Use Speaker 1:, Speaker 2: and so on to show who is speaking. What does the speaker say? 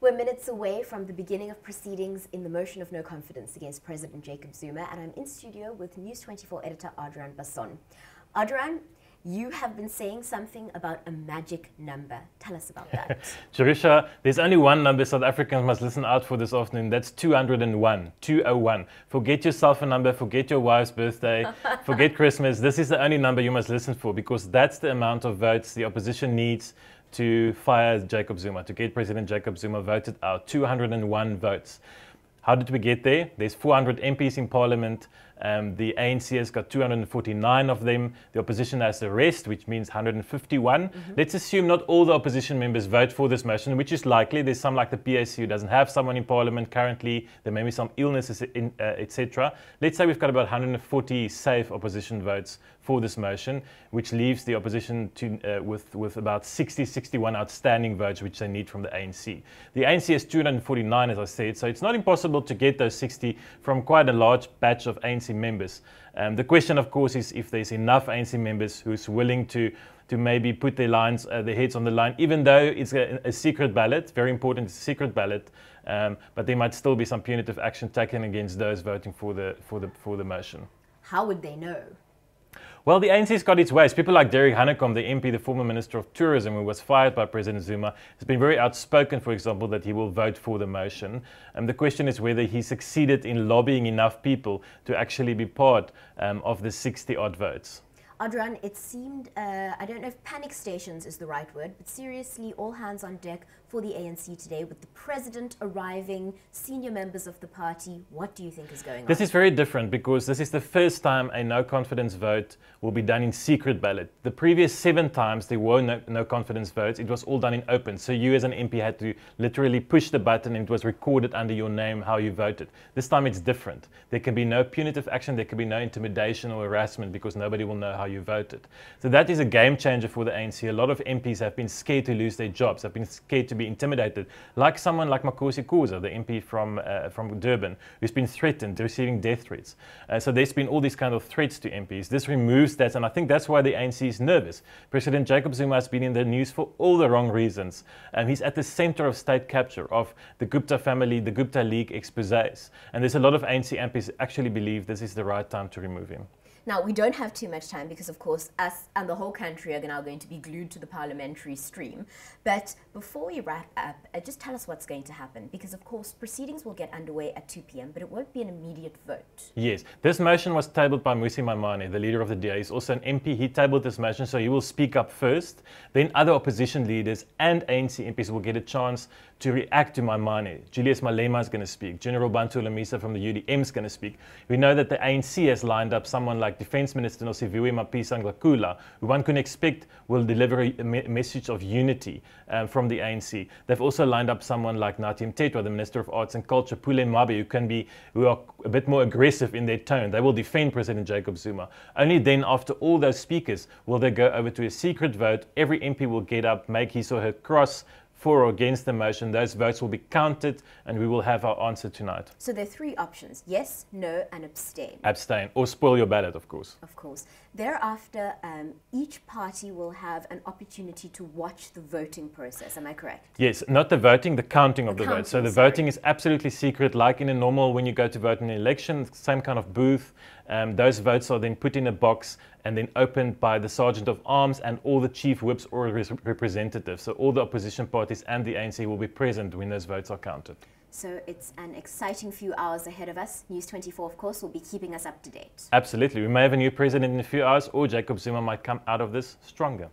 Speaker 1: We're minutes away from the beginning of proceedings in the motion of no confidence against President Jacob Zuma, and I'm in studio with News 24 editor Adriaan Basson. Adriaan, you have been saying something about a magic number. Tell us about that.
Speaker 2: Jerusha, there's only one number South Africans must listen out for this afternoon. That's 201. 201. Forget your cell phone number, forget your wife's birthday, forget Christmas. This is the only number you must listen for, because that's the amount of votes the opposition needs to fire Jacob Zuma, to get President Jacob Zuma voted out. 201 votes. How did we get there? There's 400 MPs in Parliament. The ANC has got 249 of them. The opposition has the rest, which means 151. Let's assume not all the opposition members vote for this motion, which is likely. There's some like the PAC who doesn't have someone in Parliament currently. There may be some illnesses, etc. Let's say we've got about 140 safe opposition votes for this motion, which leaves the opposition with about 61 outstanding votes, which they need from the ANC. The ANC has 249, as I said, so it's not impossible to get those 60 from quite a large batch of ANC members. The question, of course, is if there's enough ANC members who's willing to maybe put their heads on the line, even though it's a secret ballot. Very important, it's a secret ballot, but there might still be some punitive action taken against those voting for the motion.
Speaker 1: How would they know?
Speaker 2: Well, the ANC's got its ways. People like Derek Hanekom, the MP, the former Minister of Tourism, who was fired by President Zuma, has been very outspoken, for example, that he will vote for the motion. The question is whether he succeeded in lobbying enough people to actually be part of the 60-odd votes.
Speaker 1: Adriaan, it seemed, I don't know if panic stations is the right word, but seriously, all hands on deck for the ANC today with the president arriving, senior members of the party. What do you think is going on?
Speaker 2: This is very different because this is the first time a no confidence vote will be done in secret ballot. The previous 7 times there were no confidence votes, it was all done in open. So you as an MP had to literally push the button and it was recorded under your name how you voted. This time it's different. There can be no punitive action, there can be no intimidation or harassment because nobody will know how you voted. So that is a game changer for the ANC. A lot of MPs have been scared to lose their jobs, have been scared to be intimidated, like someone like Makosi Kuza, the MP from Durban, who's been threatened, receiving death threats. So there's been all these kind of threats to MPs. This removes that, and I think that's why the ANC is nervous. President Jacob Zuma has been in the news for all the wrong reasons. He's at the center of state capture of the Gupta family, the Gupta League exposés, and there's a lot of ANC MPs actually believe this is the right time to remove him.
Speaker 1: Now, we don't have too much time because, of course, us and the whole country are now going to be glued to the parliamentary stream. But before we wrap up, just tell us what's going to happen. Because, of course, proceedings will get underway at 2 p.m, but it won't be an immediate vote.
Speaker 2: Yes. This motion was tabled by Mmusi Maimane, the leader of the DA. He's also an MP. He tabled this motion, so he will speak up first. Then other opposition leaders and ANC MPs will get a chance to react to Maimane. Julius Malema is going to speak. General Bantu Lamisa from the UDM is going to speak. We know that the ANC has lined up someone like Defence Minister Nosiviwe Mapisa-Nqakula, who one can expect will deliver a message of unity from the ANC. They've also lined up someone like Nathi Mthethwa, the Minister of Arts and Culture, Pule Mwabe, who are a bit more aggressive in their tone. They will defend President Jacob Zuma. Only then, after all those speakers, will they go over to a secret vote. Every MP will get up, make his or her cross for or against the motion. Those votes will be counted and we will have our answer tonight.
Speaker 1: So there are 3 options: yes, no, and abstain.
Speaker 2: Abstain, or spoil your ballot, of course.
Speaker 1: Of course. Thereafter, each party will have an opportunity to watch the voting process. Am I correct?
Speaker 2: Yes, not the voting, the counting of the votes. So the voting is absolutely secret, like in a normal, when you go to vote in an election, same kind of booth. Those votes are then put in a box and then opened by the Sergeant of Arms and all the chief whips or representatives. So all the opposition parties and the ANC will be present when those votes are counted.
Speaker 1: So it's an exciting few hours ahead of us. News 24, of course, will be keeping us up to date.
Speaker 2: Absolutely. We may have a new president in a few hours, or Jacob Zuma might come out of this stronger.